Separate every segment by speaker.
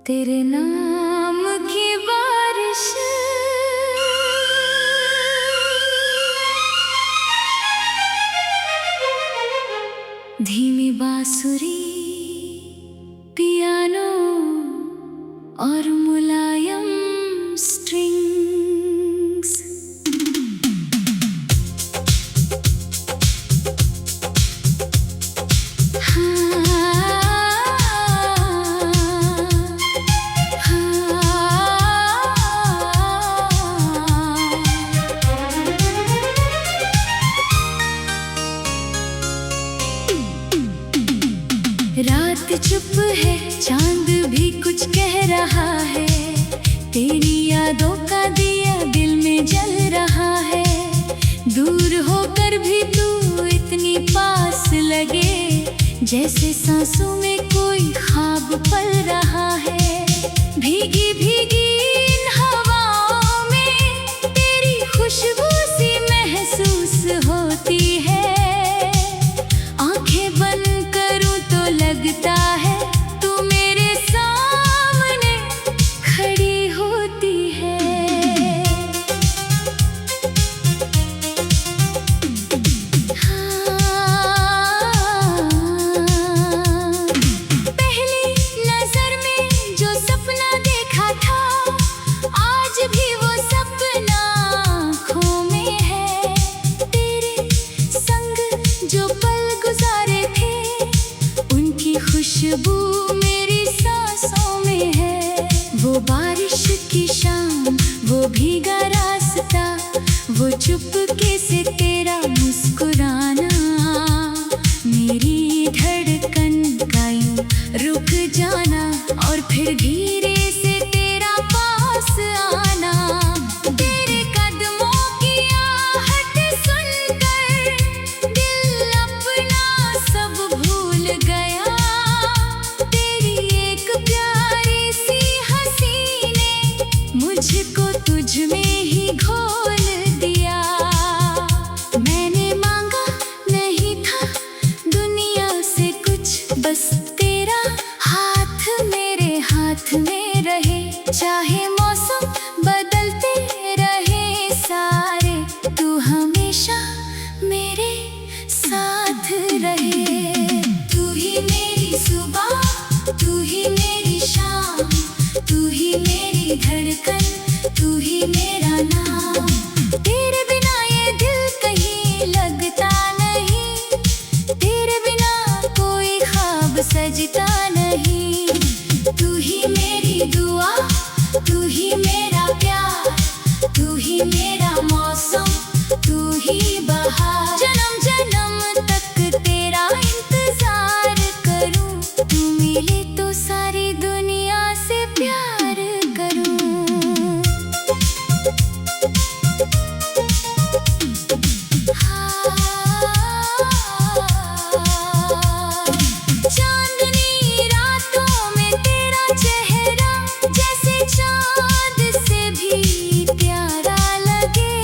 Speaker 1: तेरे नाम की बारिश धीमी बांसुरी, पियानो और मुलायम स्ट्रिंग्स। रात चुप है, चांद भी कुछ कह रहा है। तेरी यादों का दिया दिल में जल रहा है। दूर होकर भी तू इतनी पास लगे, जैसे सांसों में कोई ख्वाब पल रहा है। भीगी भीगी इन हवाओं में तेरी खुशबू सी महसूस होती है। आंखें बंद करूं तो लगता है तू मेरे सामने खड़ी होती है। पहली नजर में जो सपना देखा था, आज भी वो सपना आँखों में है। तेरे संग जो पल गुजारे थे, उनकी खुशबू मेरी सांसों में है। वो बारिश की शाम, वो भीगा रास्ता, वो चुपके से तेरा मुस्कुराना, मेरी धड़कन का यूं रुक जाना और फिर धीरे से तेरा पास आना। तेरे कदमों की आहट सुनकर दिल अपना सब भूल गया। तेरी एक प्यारी सी हंसी ने मुझको तुझ में ही घोल दिया। मैंने मांगा नहीं था दुनिया से कुछ, बस तेरा हाथ मेरे हाथ में रहे। चाहे मौसम बदलते रहे सारे, तू हमेशा मेरे साथ रहे। तू ही मेरी सुबह, तू ही मेरी शाम, तू ही मेरी धड़कन, तू ही मेरा नाम। तेरे बिना ये दिल कहीं लगता नहीं, तेरे बिना कोई ख्वाब सजता नहीं। तू ही मेरी दुआ, तू ही मेरा प्यार, तू ही मेरा मौसम, तू ही बहार। जन्म जन्म तक तेरा इंतजार करूं, तू मिले तो सारी दुनिया से प्यार करूं। चांदनी रातों में तेरा चेहरा जैसे चांद से भी प्यारा लगे।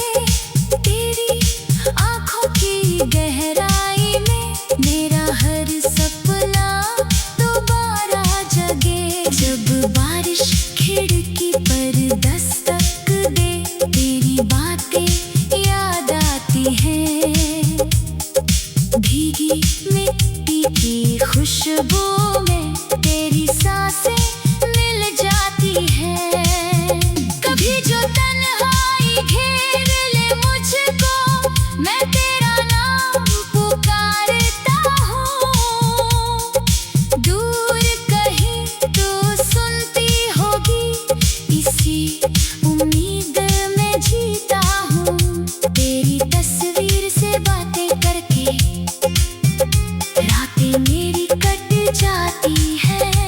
Speaker 1: तेरी आंखों की गहराई में मेरा हर सपना दोबारा जगे। जब बारिश खिड़की पर दस्तक दे, तेरी बातें याद आती हैं। भीगी मिट्टी की खुशबू में तेरी सांसें मिल जाती हैं। कभी जो तन्हाई घेर ले मुझको, मैं तेरा नाम पुकारता हूँ। दूर कहीं तो सुनती होगी, इसी उम्मीद में जीता हूँ। तेरी तस्वीर से बातें करके रातें मेरी कट जाती हैं।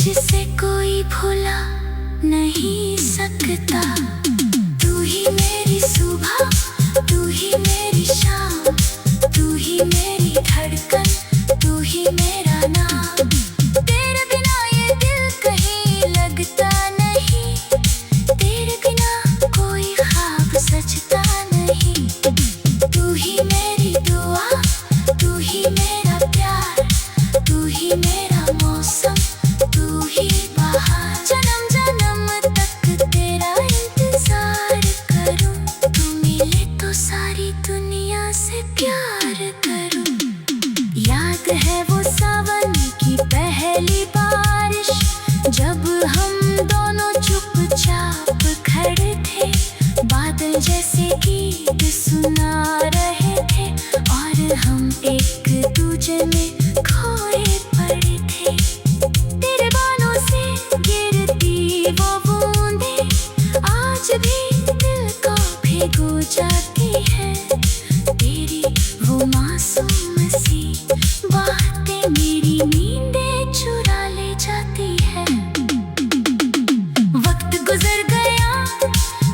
Speaker 1: तुझसे कोई भुला नहीं सकता। तू ही मेरी सुबह, तू ही मेरी शाम, तू ही मेरी धड़कन, तू ही मेरा नाम। तेरे बिना ये दिल कहीं लगता नहीं, तेरे बिना कोई ख्वाब सजता नहीं। तू ही मेरी दुआ, तू ही मेरा प्यार, तू ही मेरा मौसम, तू ही बहार। जन्म जन्म तक तेरा इंतजार करूं, तू मिले तो सारी दुनिया से प्यार करूं। याद है वो सावन की पहली बारिश, जब हम दोनों चुपचाप खड़े थे। बादल जैसे गीत सुना रहे थे और हम एक दूजे में खोए पड़े थे। तेरे बालों से गिरती वो बूंदें आज भी दिल को भिगो जाती है। तेरी वो मासूम सी बातें मेरी नींदें चुरा ले जाती है। वक्त गुजर गया,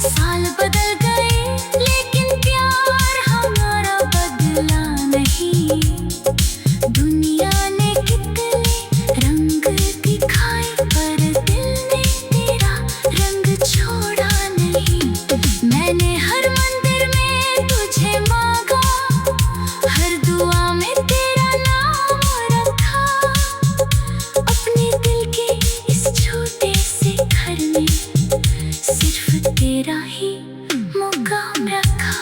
Speaker 1: साल बदल गए, लेकिन प्यार हमारा बदला नहीं। दुनिया ने कितने रंग दिखाए पर दिल ने तेरा रंग छोड़ा नहीं। मैंने हर मंदिर में तुझे मांगा, हर दुआ में तेरा नाम रखा। अपने दिल के इस छोटे से घर में सिर्फ तेरा ही मुकाम रखा।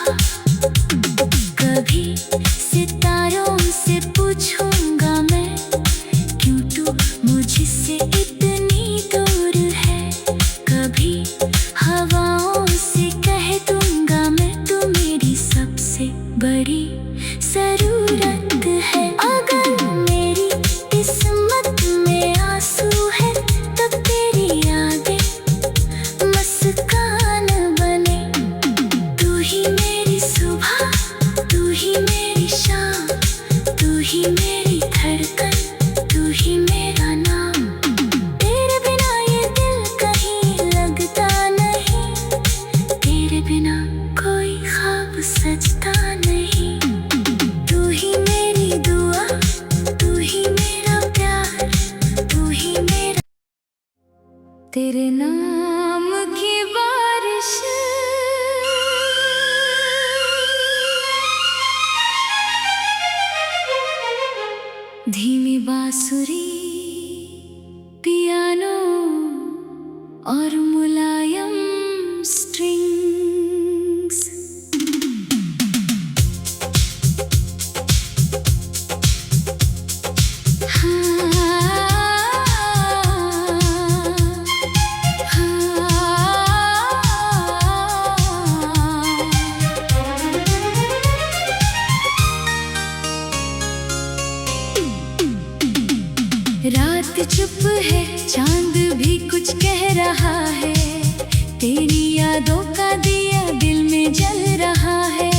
Speaker 1: कभी सितारों से पूछूंगा मैं, क्यों तू मुझसे इतनी दूर है। कभी हवाओं से कह दूंगा मैं, तू मेरी सबसे बड़ी जरूरत है। अगर मेरी किस्मत में आंसू है, तब तेरी यादें मुस्कान बने। तू ही मेरी सुबह, तू ही मेरी शाम, तू ही मेरी धड़कन, तू ही मेरा नाम। तेरे बिना ये दिल कहीं लगता नहीं, तेरे बिना कोई ख्वाब सजता नहीं। तू ही मेरी दुआ, तू ही मेरा प्यार, तू ही मेरा। तेरे नाम की बारिश धीमी बांसुरी, पियानो और मुलायम स्ट्रिंग्स। रात चुप है, चांद भी कुछ कह रहा है। तेरी यादों का दिया दिल में जल रहा है।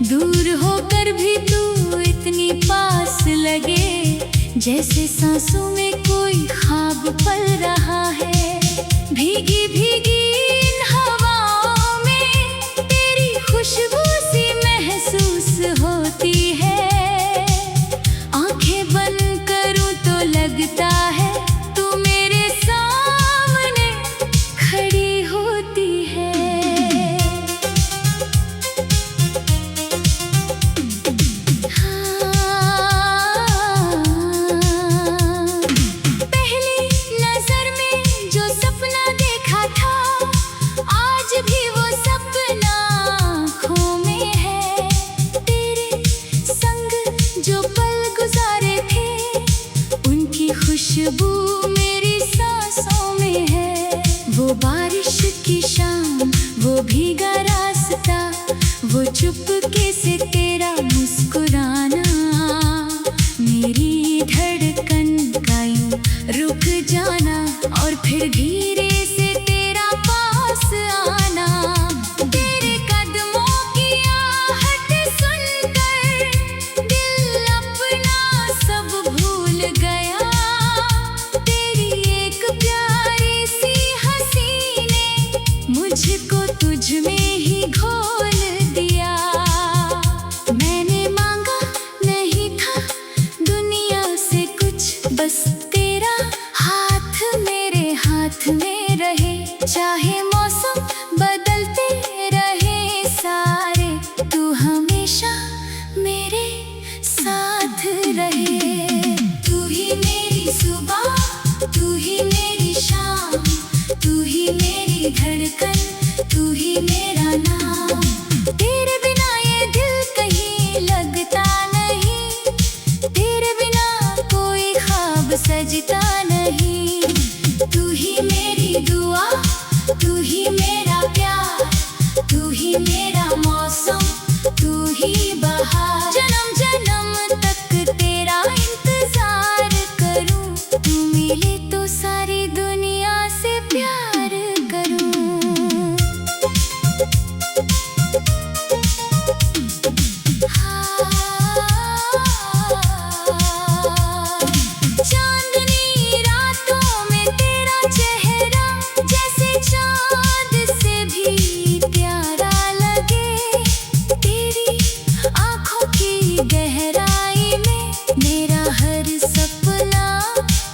Speaker 1: दूर होकर भी तू इतनी पास लगे, जैसे सांसों में कोई ख्वाब पल रहा है। भीगी भीगी इन हवाओं में तेरी खुशबू सी महसूस होती है। आंखें बंद करूं तो लगता है तू मेरे सामने खड़ी होती है। पहली नजर में जो सपना देखा था, आज भी वो सपना आँखों में है। तेरे संग जो पल गुजारे थे, उनकी खुशबू मेरी सांसों में है। वो बारिश की शाम, वो भीगा रास्ता, वो चुपके से तेरा मुस्कुराना। मेरी धड़कन का यूं रुक जाना और फिर धीरे से तेरा पास आना। तेरे कदमों की आहट सुनकर दिल अपना सब भूल गया। तेरी एक साथ में रहे, चाहे मौसम बदलते रहे सारे, तू हमेशा मेरे साथ रहे। तू ही मेरी सुबह, तू ही मेरी शाम, तू ही मेरी धड़कन, तू ही मेरा नाम। तेरे बिना ये दिल कहीं लगता नहीं, तेरे बिना कोई ख्वाब सजता नहीं। तू ही मेरी दुआ, तू ही मेरा प्यार, तू ही मेरा मौसम, तू ही बहार। जन्म जन्म तक तेरा इंतजार करूं, तू मिले तो सारी दुनिया से प्यार करूं। चांदनी रातों में तेरा चेहरा जैसे चांद से भी प्यारा लगे, तेरी आंखों की गहराई में मेरा हर सपना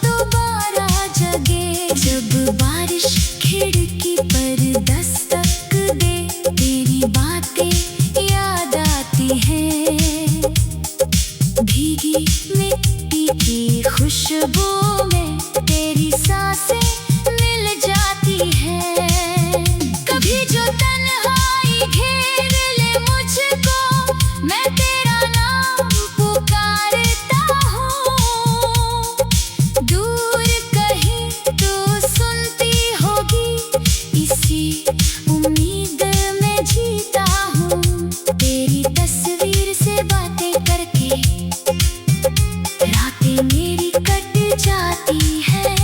Speaker 1: दोबारा जगे। जब बारिश खिड़की पर दस्तक दे, तेरी बातें याद आती हैं, भीगी मिट्टी की खुशबू में तेरी सांसें मिल जाती हैं। कभी जो तन्हाई घेर ले मुझको, मैं तेरा नाम पुकारता हूँ। दूर कहीं तो सुनती होगी, इसी उम्मीद में जीता हूँ। तेरी तस्वीर से बातें करके रातें मेरी कट जाती है,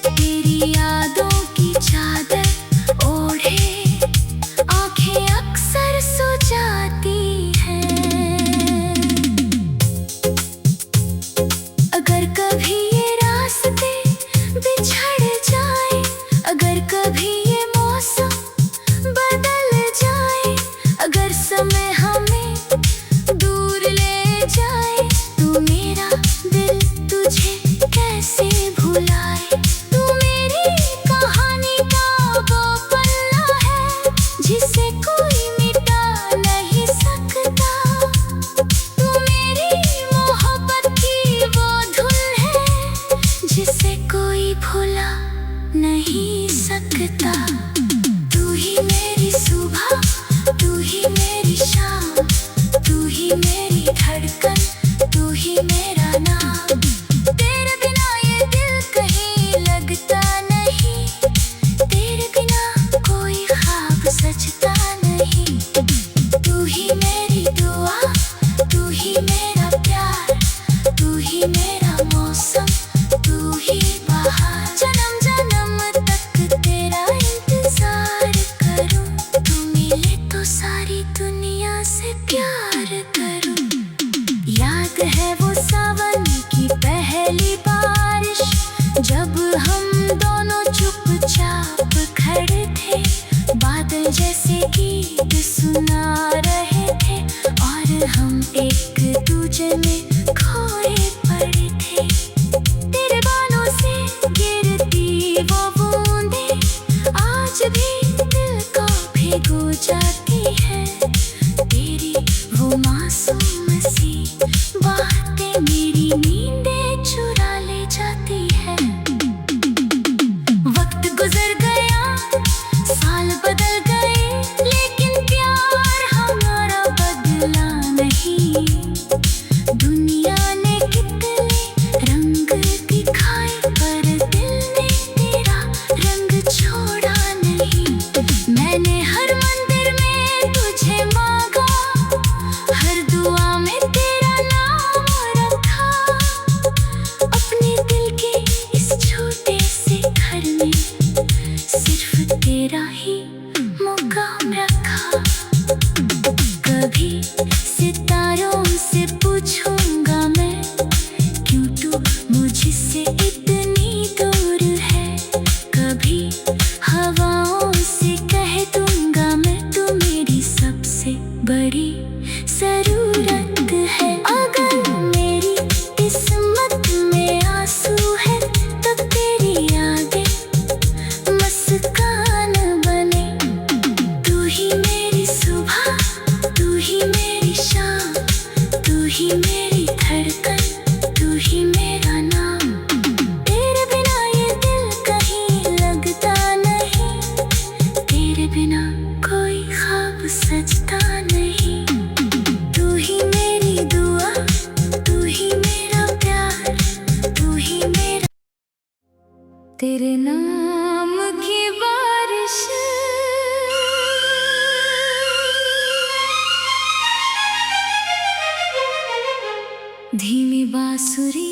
Speaker 1: तेरी यादों की चादर ओढ़े आंखें अक्सर सो जाती हैं। अगर कभी ये रास्ते बिछड़ जाए, अगर कभी ये मौसम बदल जाए, अगर समय हमें दूर ले जाए, तू मेरा दिल तुझे कैसे भुलाए। तू मेरी कहानी का वो पन्ना है, जिसे कोई मिटा नहीं सकता। तू मेरी मोहब्बत की वो धुन है, जिसे कोई भुला नहीं सकता। तू ही मेरी सुबह, तू ही मेरी शाम, तू ही मेरी धड़कन, तू ही मेरा नाम। तेरे बिना ये दिल कहीं लगता नहीं, तेरे बिना कोई ख्वाब सजता नहीं। तू ही मेरी दुआ, तू ही मेरा प्यार, तू ही मेरा मौसम, तू ही बहार। जन्म जन्म तक तेरा इंतजार करूं, तू मिले तो सारी दुनिया तेरे नाम की बारिश धीमी बांसुरी,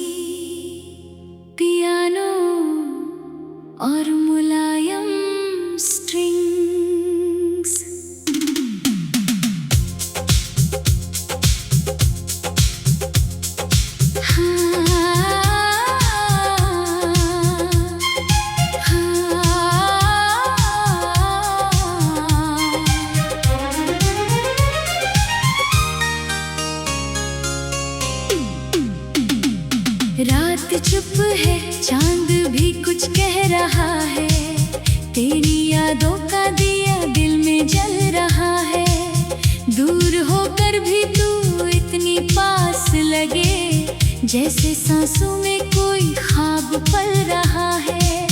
Speaker 1: पियानो और मुलायम स्ट्रिंग्स। रात चुप है, चांद भी कुछ कह रहा है। तेरी यादों का दिया दिल में जल रहा है। दूर होकर भी तू इतनी पास लगे, जैसे सांसों में कोई ख्वाब पल रहा है।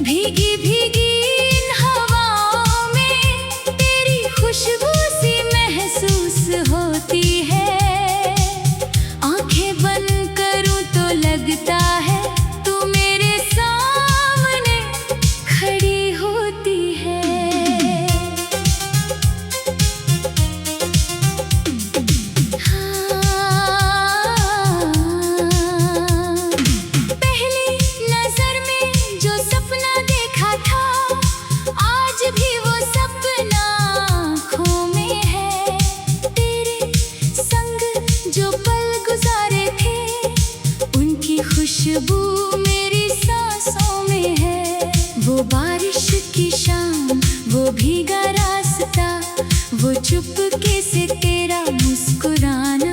Speaker 1: भीगी भीगी इन हवाओं में तेरी खुशबू सी महसूस होती है। आंखें बंद करूं तो लगता है तू मेरे सामने खड़ी होती है। पहली नजर में जो सपना देखा था, आज भी वो सपना आँखों में है। तेरे संग जो पल गुजारे थे, उनकी खुशबू मेरी सांसों में है। वो बारिश की शाम, वो भीगा रास्ता, वो चुपके से तेरा मुस्कुराना,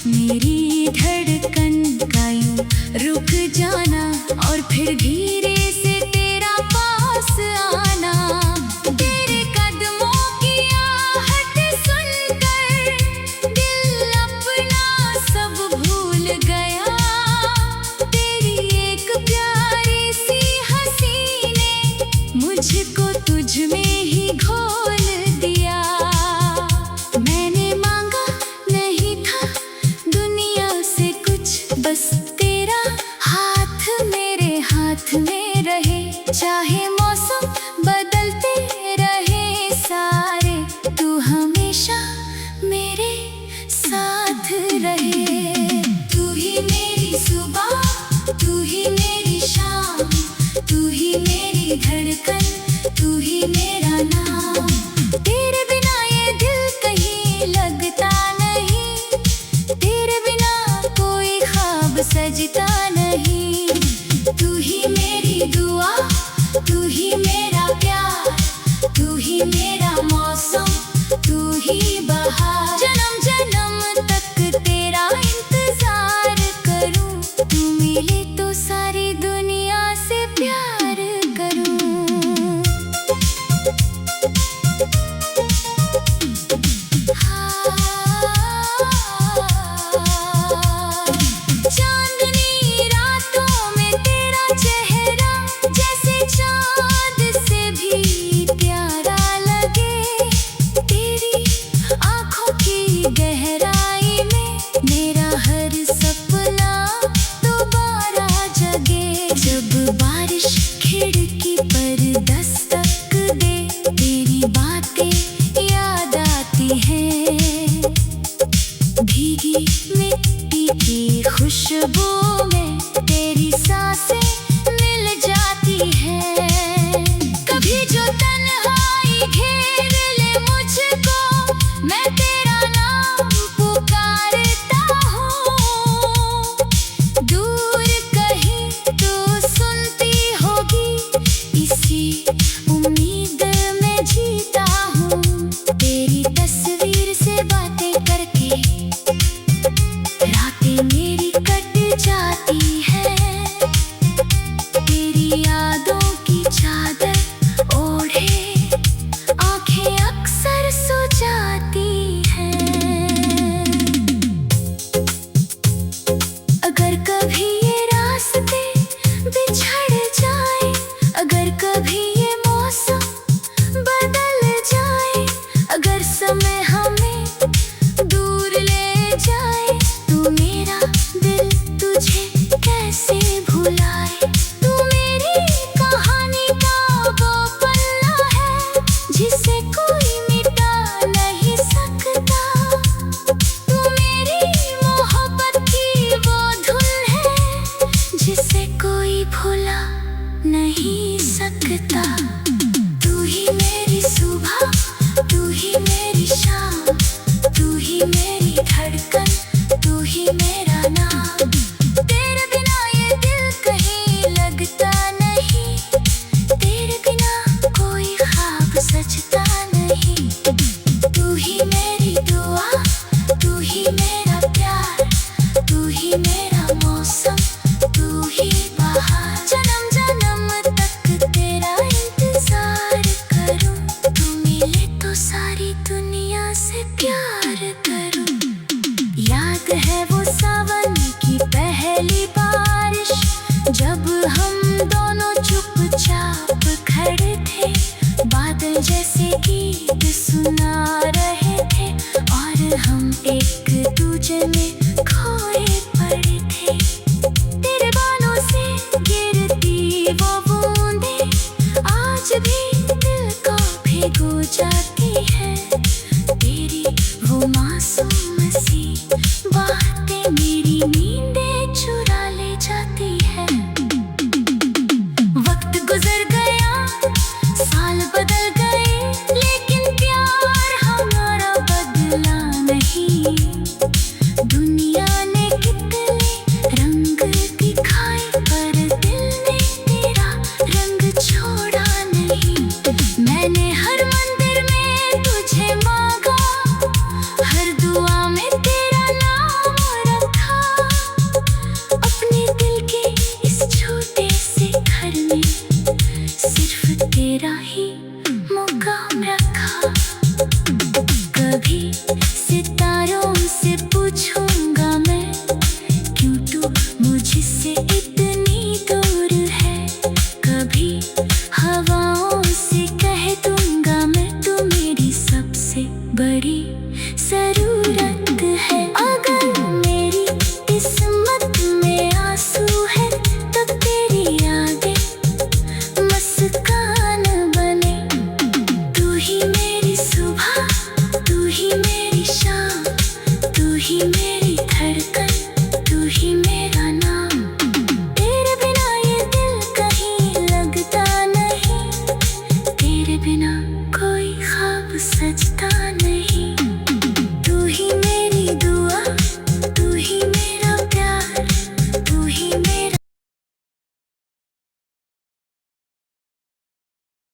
Speaker 1: मेरी धड़कन का यूं रुक जाना और फिर धीरे से तेरा पास आना। तेरे कदमों की आहट सुनकर दिल अपना सब भूल गया। तेरी एक प्यारी सी हंसी ने मुझको तुझ में ही घोल दिया। मैंने मांगा नहीं था दुनिया से कुछ, बस तेरा हाथ मेरे हाथ में रहे। चाहे मौसम बदलते रहे सारे, तू हमेशा मेरे साथ रहे। तू ही मेरी सुबह, तू ही मेरी शाम, तू ही मेरी धड़कन, तू ही मेरा नाम। तेरे बिना ये दिल कहीं लगता नहीं, तेरे बिना कोई ख्वाब सजता नहीं। तू ही मेरी दुआ, तू ही मेरा प्यार, तू ही मेरा मौसम, तू ही बहार। जन्म जन्म तक तेरा इंतजार करूं, तू मिले तो सारी दुनिया से प्यार करूं। चांदनी रातों में तेरा चेहरा जैसे चांद से भी प्यारा लगे। तेरी आंखों की गहराई में मेरा हर सपना दोबारा जगे। जब बारिश खिड़की पर दस्तक दे, तेरी बातें याद आती हैं। भीगी मिट्टी की खुशबू में तेरी सांसें मिल जाती हैं। कभी जो तन्हाई घेर ले मुझको, मैं तेरा नाम पुकारता हूँ। दूर कहीं तो सुनती होगी इसी लगता। तू ही मेरी सुबह, तू ही मेरी शाम, तू ही मेरी धड़कन, तू ही मेरा नाम। तेरे बिना ये दिल कहीं लगता नहीं, तेरे बिना कोई ख्वाब सजता नहीं। तू ही मेरी दुआ, तू ही मेरा प्यार, तू ही मेरा मौसम, तू ही बहार। जन्म जन्म तक तेरा इंतजार करूं, तू मिले तो सारी दुनिया से प्यार करूं। याद है वो सावन की पहली बारिश, जब हम दोनों चुपचाप खड़े थे, बादल जैसे गीत सुना रहे थे और हम एक दूजे में खोए पड़े थे। तेरे बालों से गिरती वो बूंदें आज भी दिल को भिगो जाती है। तेरी वो मासूम सी बातें मेरी नींदें चुरा ले जाती है। वक्त गुजर गया, साल बदल गए, लेकिन प्यार हमारा बदला नहीं। दुनिया ने कितने रंग दिखाए, पर दिल ने तेरा रंग छोड़ा नहीं। मैंने हर मंदिर में तुझे मांगा, हर दुआ में तेरा नाम रखा। अपने दिल के इस छोटे से घर में